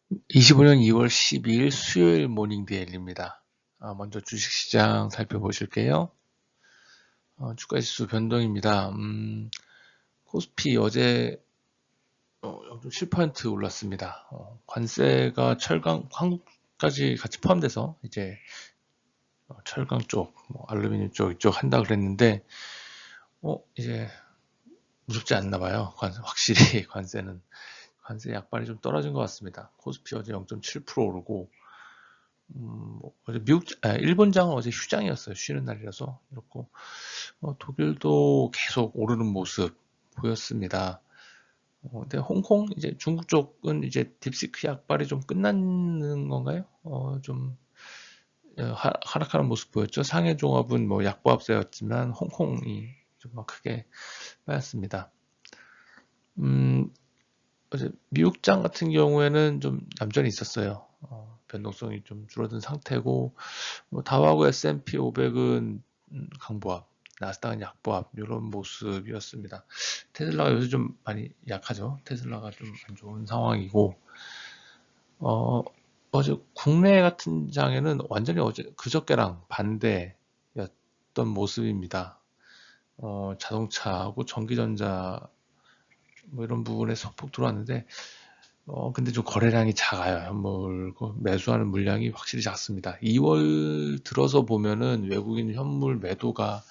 25년 2월 12일 수요일 모닝 데일리입니다. 먼저 주식시장 살펴보실게요. 주가지수 변동입니다. 코스피 어제 0.7% 올랐습니다. 관세가 철강, 한국까지 같이 포함돼서 이제 철강 쪽, 알루미늄 쪽 이쪽 한다 그랬는데 이제 무섭지 않나 봐요. 확실히 관세 약발이 좀 떨어진 것 같습니다. 코스피 어제 0.7% 오르고 어제 일본장은 어제 휴장이었어요. 쉬는 날이라서. 그렇고, 독일도 계속 오르는 모습 보였습니다. 근데 홍콩, 이제 중국 쪽은 이제 딥시크 약발이 좀 끝나는 건가요? 좀, 하락하는 모습 보였죠. 상해 종합은 뭐 약보합세였지만, 홍콩이 좀 크게 빠졌습니다. 어제 미국장 같은 경우에는 좀 얌전히 있었어요. 변동성이 좀 줄어든 상태고, 다우하고 S&P 500은 강보합, 나스닥은 약보합 이런 모습이었습니다. 테슬라가 요새 좀 많이 약하죠. 테슬라가 좀 안 좋은 상황이고 어제 국내 같은 장에는 완전히 어제 그저께랑 반대였던 모습입니다. 자동차하고 전기전자 뭐 이런 부분에 소폭 들어왔는데 근데 좀 거래량이 작아요. 현물 매수하는 물량이 확실히 작습니다. 2월 들어서 보면은 외국인 현물 매도가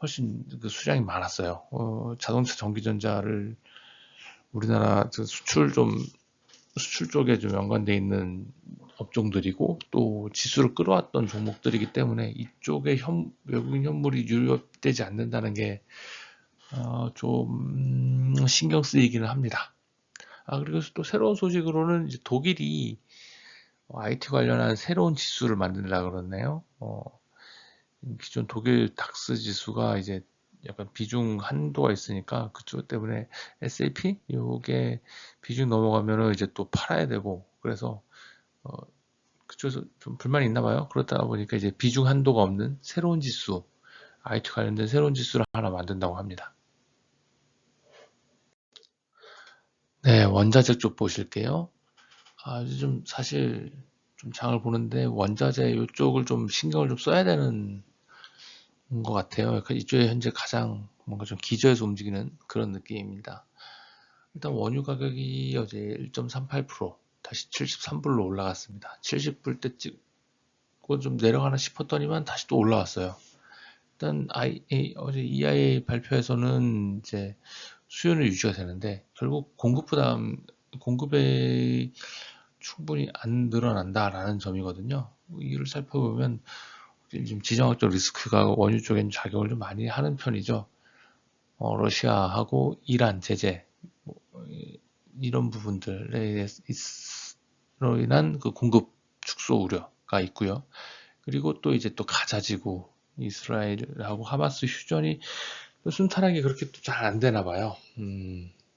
훨씬 그 수량이 많았어요. 자동차 전기전자를 우리나라 그 수출 쪽에 좀 연관돼 있는 업종들이고 또 지수를 끌어왔던 종목들이기 때문에 이쪽에 외국인 현물이 유입되지 않는다는 게 좀 신경 쓰이기는 합니다. 그리고 또 새로운 소식으로는 이제 독일이 IT 관련한 새로운 지수를 만들려고 그러네요. 기존 독일 닥스 지수가 이제 약간 비중 한도가 있으니까 그쪽 때문에 SAP 요게 비중 넘어가면은 이제 또 팔아야 되고 그래서 그쪽에서 좀 불만이 있나 봐요. 그렇다 보니까 이제 비중 한도가 없는 새로운 지수, IT 관련된 새로운 지수를 하나 만든다고 합니다. 네, 원자재 쪽 보실게요. 요즘 사실 좀 장을 보는데 원자재 이쪽을 좀 신경을 좀 써야 되는 것 같아요. 그러니까 이쪽에 현재 가장 뭔가 좀 기저에서 움직이는 그런 느낌입니다. 일단 원유 가격이 어제 1.38% 다시 73불로 올라갔습니다. 70불 때 찍고 좀 내려가나 싶었더니만 다시 또 올라왔어요. 일단 어제 EIA 발표에서는 이제 수요는 유지가 되는데 결국 공급에 충분히 안 늘어난다라는 점이거든요. 이를 살펴보면 지금 지정학적 리스크가 원유 쪽엔 작용을 좀 많이 하는 편이죠. 러시아하고 이란 제재 뭐, 이런 부분들에 로 인한 그 공급 축소 우려가 있고요. 그리고 또 이제 또 가자지구 이스라엘하고 하마스 휴전이 또 순탄하게 그렇게 또 잘 안 되나 봐요.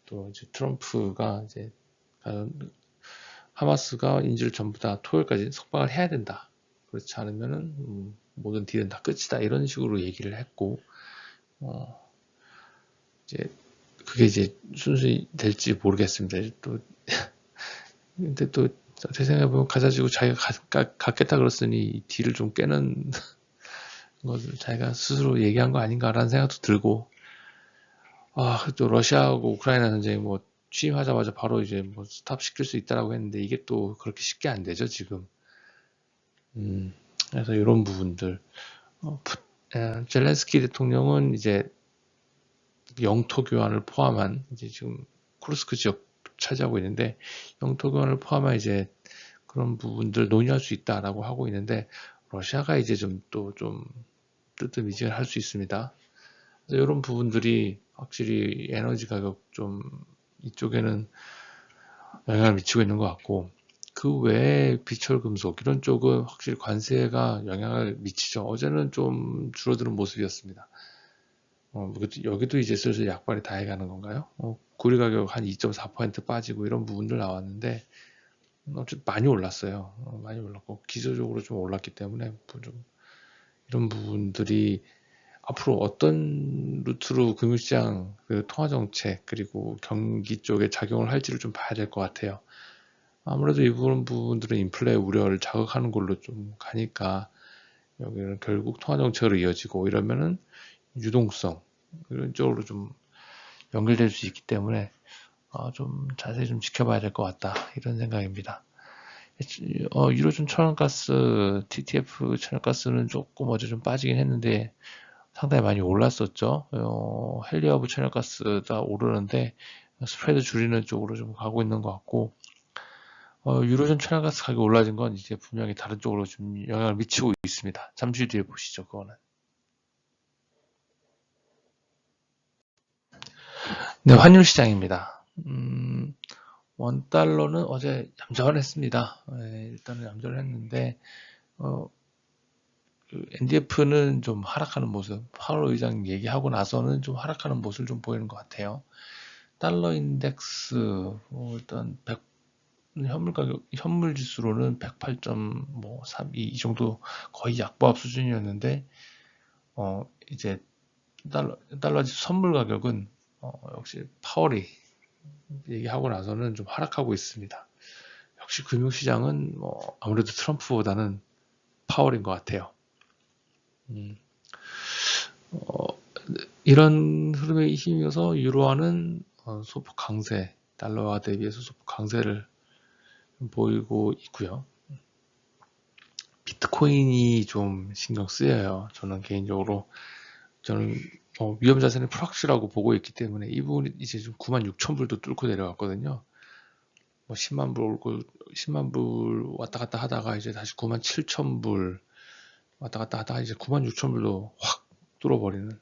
또 이제 트럼프가 이제 하마스가 인질 전부 다 토요일까지 석방을 해야 된다. 그렇지 않으면은 모든 딜은 다 끝이다. 이런 식으로 얘기를 했고 이제 그게 이제 순수히 될지 모르겠습니다. 또 근데 또 어떻게 생각해보면 가자지고 자기가 갖겠다 그랬으니 딜을 좀 깨는 것을 자기가 스스로 얘기한 거 아닌가라는 생각도 들고 또 러시아하고 우크라이나 전쟁이 뭐 취임하자마자 바로 이제 뭐 스탑 시킬 수 있다라고 했는데 이게 또 그렇게 쉽게 안 되죠 지금. 그래서 이런 부분들 젤렌스키 대통령은 이제 영토 교환을 포함한 이제 지금 쿠르스크 지역 차지하고 있는데 영토 교환을 포함한 이제 그런 부분들 논의할 수 있다라고 하고 있는데 러시아가 이제 좀 또 좀 뜨뜻미지근할 할 수 있습니다. 그래서 이런 부분들이 확실히 에너지 가격 좀 이쪽에는 영향을 미치고 있는 것 같고 그 외에 비철금속 이런 쪽은 확실히 관세가 영향을 미치죠. 어제는 좀 줄어드는 모습이었습니다. 여기도 이제 슬슬 약발이 다 해가는 건가요? 구리 가격 한 2.4% 빠지고 이런 부분들 나왔는데 어쨌든 많이 올랐어요. 많이 올랐고 기술적으로 좀 올랐기 때문에 좀 이런 부분들이 앞으로 어떤 루트로 금융시장 그 통화정책 그리고 경기 쪽에 작용을 할지를 좀 봐야 될 것 같아요. 아무래도 이 부분들은 인플레 우려를 자극하는 걸로 좀 가니까 여기는 결국 통화 정책으로 이어지고 이러면은 유동성 이런 쪽으로 좀 연결될 수 있기 때문에 좀 자세히 좀 지켜봐야 될 것 같다 이런 생각입니다. 유로존 천연가스, TTF 천연가스는 조금 어제 좀 빠지긴 했는데 상당히 많이 올랐었죠. 헬리하브 천연가스가 오르는데 스프레드 줄이는 쪽으로 좀 가고 있는 것 같고 유로존 천연가스 가격이 올라진 건 이제 분명히 다른 쪽으로 좀 영향을 미치고 있습니다. 잠시 뒤에 보시죠, 그거는. 네, 환율 시장입니다. 원달러는 어제 얌전했습니다. 일단은 얌전했는데, NDF는 좀 하락하는 모습, 파월 의장 얘기하고 나서는 좀 하락하는 모습을 좀 보이는 것 같아요. 달러 인덱스, 일단 현물 가격, 현물 지수로는 108.32 이 정도 거의 약보합 수준이었는데, 이제 달러 지수 선물 가격은 역시 파월이 얘기하고 나서는 좀 하락하고 있습니다. 역시 금융시장은 아무래도 트럼프보다는 파월인 것 같아요. 이런 흐름에 힘이어서 유로화는 소폭 강세, 달러화 대비해서 소폭 강세를 보이고 있고요. 비트코인이 좀 신경 쓰여요. 저는 개인적으로 위험 자산의 프락시라고 보고 있기 때문에 이 부분이 이제 좀 96,000불도 뚫고 내려갔거든요. 10만 불 올고 10만 불 왔다 갔다 하다가 이제 다시 97,000불 왔다 갔다 하다가 이제 96,000불도 확 뚫어버리는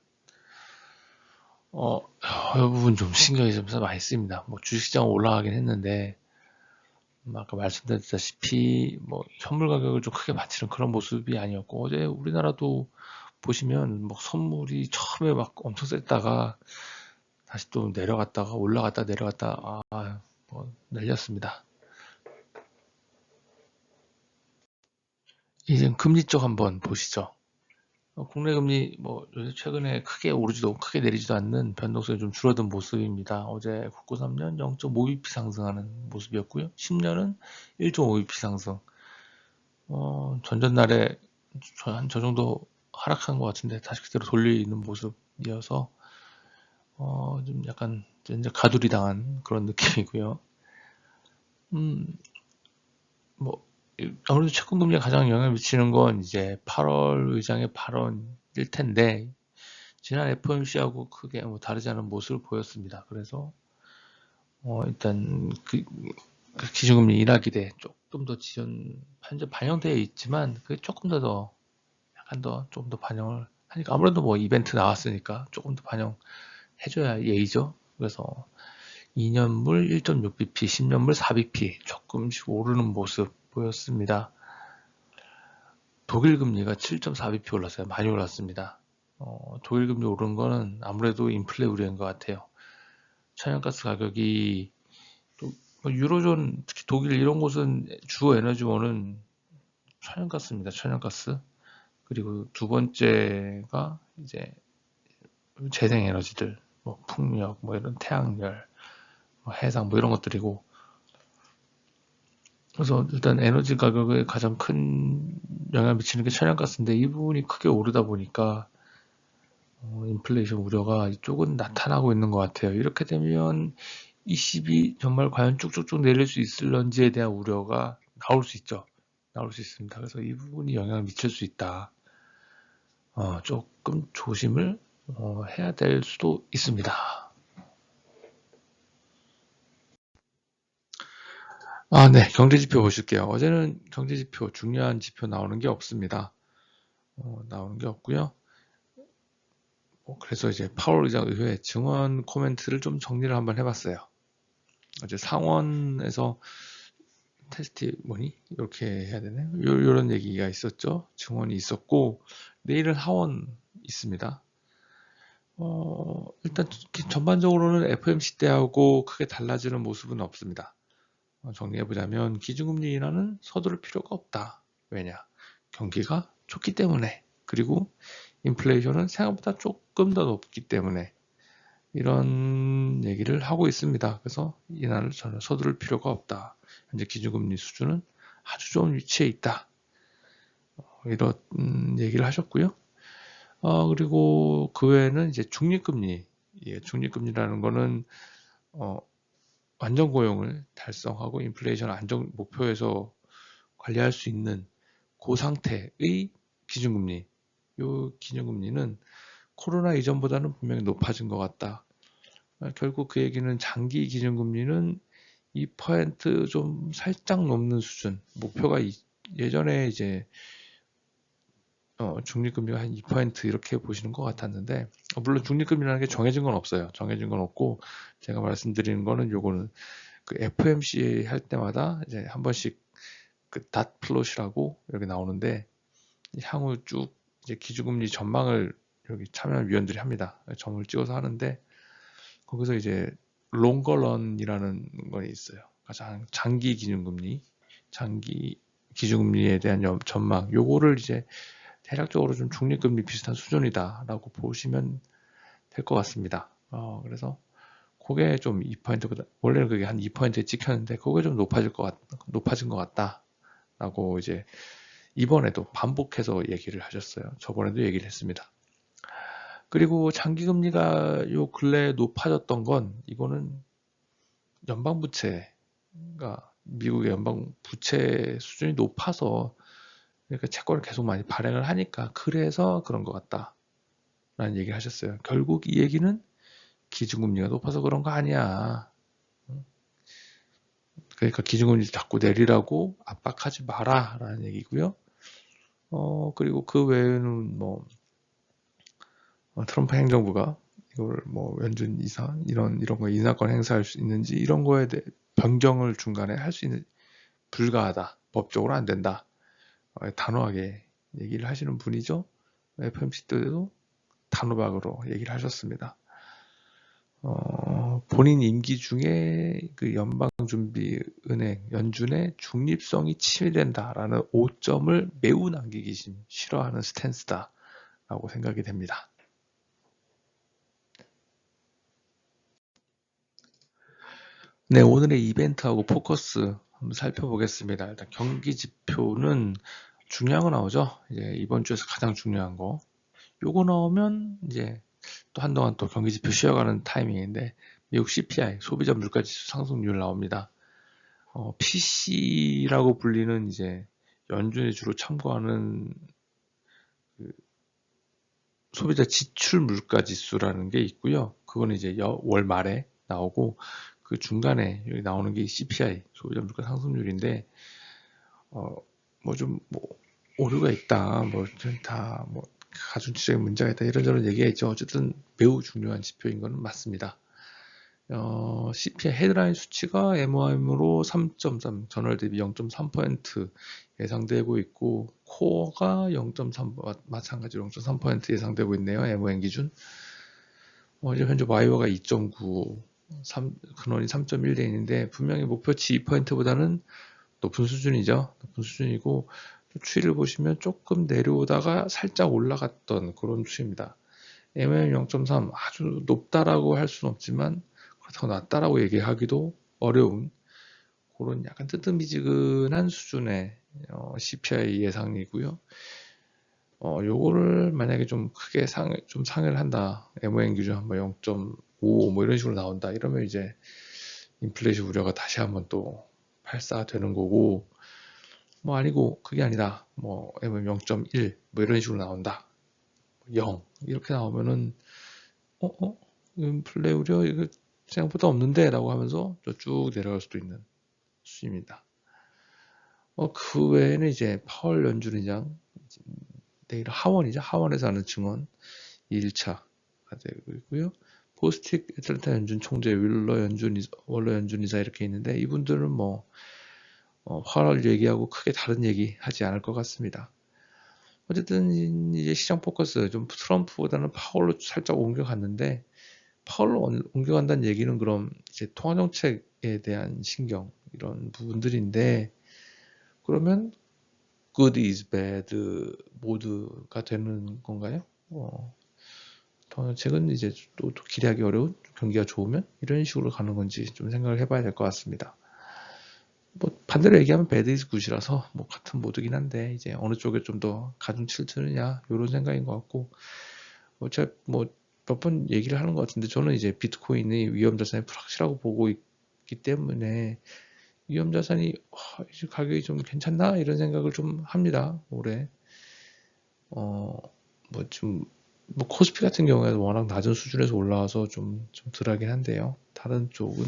이 부분 좀 신경이 좀 많이 쓰입니다. 주식시장 올라가긴 했는데 아까 말씀드렸다시피 현물 가격을 좀 크게 맞추는 그런 모습이 아니었고 어제 우리나라도 보시면 선물이 처음에 막 엄청 셌다가 다시 또 내려갔다가 올라갔다 내려갔다 날렸습니다. 이제 금리 쪽 한번 보시죠. 국내 금리 최근에 크게 오르지도 크게 내리지도 않는 변동성이 좀 줄어든 모습입니다. 어제 국고 3년 0.5bp 상승하는 모습이었고요. 10년은 1.5bp 상승. 전전날에 저 정도 하락한 것 같은데 다시 그대로 돌리는 모습이어서 좀 약간 이제 가두리 당한 그런 느낌이고요. 아무래도 채권금리에 가장 영향을 미치는 건 이제 8월 의장의 발언일 텐데 지난 FOMC하고 크게 다르지 않은 모습을 보였습니다. 그래서 일단 그 기준금리 인하 기대 조금 더 현재 반영되어 있지만 그게 조금 더 약간 조금 더 반영을 하니까 아무래도 이벤트 나왔으니까 조금 더 반영해줘야 예의죠. 그래서 2년물 1.6bp, 10년물 4bp 조금씩 오르는 모습 보였습니다. 독일 금리가 7.4bp 올랐어요. 많이 올랐습니다. 독일 금리 오른 거는 아무래도 인플레 우려인 것 같아요. 천연가스 가격이 유로존, 특히 독일 이런 곳은 주 에너지원은 천연가스입니다. 천연가스. 그리고 두 번째가 이제 재생에너지들, 풍력, 이런 태양열, 해상 이런 것들이고. 그래서 일단 에너지 가격에 가장 큰 영향을 미치는 게 천연가스인데 이 부분이 크게 오르다 보니까 인플레이션 우려가 이쪽은 나타나고 있는 것 같아요. 이렇게 되면 20이 정말 과연 쭉쭉쭉 내릴 수 있을런지에 대한 우려가 나올 수 있죠. 나올 수 있습니다. 그래서 이 부분이 영향을 미칠 수 있다. 조금 조심을 해야 될 수도 있습니다. 네, 경제지표 보실게요. 어제는 경제지표, 중요한 지표 나오는 게 없습니다. 나오는 게 없고요. 그래서 이제 파월 의장 의회 증언 코멘트를 좀 정리를 한번 해봤어요. 어제 상원에서 테스티모니 이렇게 해야 되나요? 이런 얘기가 있었죠. 증언이 있었고 내일은 하원 있습니다. 일단 전반적으로는 FOMC 때하고 크게 달라지는 모습은 없습니다. 정리해보자면 기준금리 인하는 서두를 필요가 없다. 왜냐? 경기가 좋기 때문에 그리고 인플레이션은 생각보다 조금 더 높기 때문에 이런 얘기를 하고 있습니다. 그래서 인하를 전혀 서두를 필요가 없다. 현재 기준금리 수준은 아주 좋은 위치에 있다. 이런 얘기를 하셨고요. 그리고 그 외에는 이제 중립금리, 중립금리라는 거는 완전 고용을 달성하고 인플레이션 안정 목표에서 관리할 수 있는 그 상태의 기준금리. 이 기준금리는 코로나 이전보다는 분명히 높아진 것 같다. 결국 그 얘기는 장기 기준금리는 2%좀 살짝 넘는 수준. 목표가 예전에 이제 중립금리가 한 2% 이렇게 보시는 것 같았는데, 물론 중립금리라는 게 정해진 건 없어요. 정해진 건 없고, 제가 말씀드리는 거는 요거는 그 FOMC 할 때마다 이제 한 번씩 그 닷 플롯이라고 여기 나오는데, 향후 쭉 이제 기준금리 전망을 여기 참여한 위원들이 합니다. 점을 찍어서 하는데, 거기서 이제 롱거런이라는 거 있어요. 가장 장기 기준금리, 장기 기준금리에 대한 전망, 요거를 이제 대략적으로 좀 중립금리 비슷한 수준이다라고 보시면 될 것 같습니다. 그래서 그게 좀 2%보다, 원래는 그게 한 2%에 찍혔는데, 그게 좀 높아진 것 같다라고 이제 이번에도 반복해서 얘기를 하셨어요. 저번에도 얘기를 했습니다. 그리고 장기금리가 요 근래에 높아졌던 건, 이거는 연방부채가, 미국의 연방부채 수준이 높아서, 그러니까 채권을 계속 많이 발행을 하니까, 그래서 그런 것 같다 라는 얘기를 하셨어요. 결국 이 얘기는 기준금리가 높아서 그런 거 아니야. 그러니까 기준금리 자꾸 내리라고 압박하지 마라 라는 얘기고요. 그리고 그 외에는 뭐 트럼프 행정부가 이걸 뭐 연준 이사 이런 거 인사권 행사할 수 있는지 이런 거에 대해 변경을 중간에 할 수 있는, 불가하다, 법적으로 안 된다, 단호하게 얘기를 하시는 분이죠. FOMC 때도 단호박으로 얘기를 하셨습니다. 본인 임기 중에 그 연방준비은행 연준의 중립성이 침해된다라는 오점을 매우 남기기 싫어하는 스탠스다라고 생각이 됩니다. 네, 오늘의 이벤트하고 포커스 한번 살펴보겠습니다. 일단 경기 지표는 중요한 거 나오죠. 이제 이번 주에서 가장 중요한 거. 요거 나오면 이제 또 한동안 또 경기 지표 쉬어가는 타이밍인데, 미국 CPI 소비자 물가지수 상승률 나옵니다. PC라고 불리는 이제 연준이 주로 참고하는 그 소비자 지출 물가 지수라는 게 있고요. 그거는 이제 월 말에 나오고, 그 중간에 여기 나오는 게 CPI 소비자 물가 상승률인데, 오류가 있다, 가중치적인 문제가 있다, 이런저런 얘기가 있죠. 어쨌든 매우 중요한 지표인 것은 맞습니다. CPI 헤드라인 수치가 MOM으로 3.3, 전월 대비 0.3% 예상되고 있고, 코어가 0.3, 마찬가지로 0.3% 예상되고 있네요. MOM 기준. 이제 현재 와이어가 2.9, 근원이 3.1돼 있는데, 분명히 목표치 2%보다는 높은 수준이죠. 높은 수준이고, 추이를 보시면 조금 내려오다가 살짝 올라갔던 그런 추이입니다. MOM 0.3, 아주 높다라고 할 수는 없지만 더 낮다라고 얘기하기도 어려운 그런 약간 뜨뜻미지근한 수준의 CPI 예상이고요. 요거를 만약에 좀 크게 좀 상회를 한다, MOM 기준 한번 0.5 뭐 이런 식으로 나온다, 이러면 이제 인플레이션 우려가 다시 한번 또 발사되는 거고, 아니고 그게 아니다, MOM 0.1 뭐 이런 식으로 나온다, 0 이렇게 나오면은 인플레 우려 이거 생각보다 없는데 라고 하면서 쭉 내려갈 수도 있는 수입니다. 그 외에는 이제 파월 연준 의장, 내일 하원이죠. 하원에서 하는 증언 2일차가 되고 있고요. 보스틱 애틀랜타 연준 총재, 월러 연준 이사 이렇게 있는데, 이분들은 파월 얘기하고 크게 다른 얘기 하지 않을 것 같습니다. 어쨌든 이제 시장 포커스 좀 트럼프보다는 파월로 살짝 옮겨갔는데, 파월로 옮겨간다는 얘기는 그럼 이제 통화정책에 대한 신경, 이런 부분들인데, 그러면 good is bad 모드가 되는 건가요? 통화정책은 이제 또 기대하기 어려운, 경기가 좋으면 이런 식으로 가는 건지 좀 생각을 해봐야 될 것 같습니다. 뭐 반대로 얘기하면 배드 이즈 굿이라서 뭐 같은 모드긴 한데 이제 어느 쪽에 좀 더 가중치를 두느냐 이런 생각인 것 같고 제가 뭐 몇 번 얘기를 하는 것 같은데 저는 이제 비트코인이 위험자산이 불확실하고 보고 있기 때문에 위험자산이 이제 가격이 좀 괜찮나 이런 생각을 좀 합니다. 올해 뭐 좀 뭐 코스피 같은 경우에는 워낙 낮은 수준에서 올라와서 좀 덜하긴 한데요. 다른 쪽은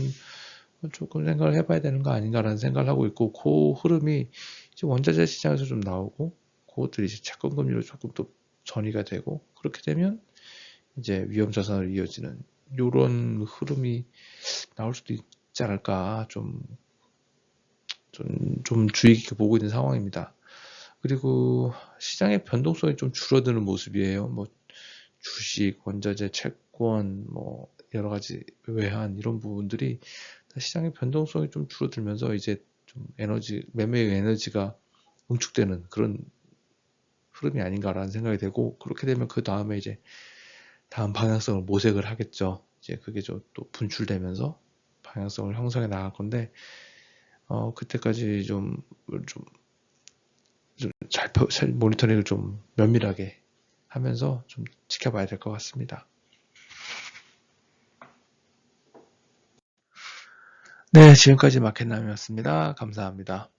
조금 생각을 해봐야 되는 거 아닌가라는 생각을 하고 있고, 그 흐름이 이제 원자재 시장에서 좀 나오고, 그것들이 이제 채권 금리로 조금 또 전이가 되고, 그렇게 되면 이제 위험 자산으로 이어지는 요런 흐름이 나올 수도 있지 않을까 좀 주의 깊게 보고 있는 상황입니다. 그리고 시장의 변동성이 좀 줄어드는 모습이에요. 뭐 주식, 원자재, 채권, 뭐 여러 가지 외환 이런 부분들이 시장의 변동성이 좀 줄어들면서 이제 좀 매매의 에너지가 응축되는 그런 흐름이 아닌가라는 생각이 되고, 그렇게 되면 그 다음에 이제 다음 방향성을 모색을 하겠죠. 이제 그게 또 분출되면서 방향성을 형성해 나갈 건데, 그때까지 잘 모니터링을 좀 면밀하게 하면서 좀 지켜봐야 될 것 같습니다. 네, 지금까지 마켓남이었습니다. 감사합니다.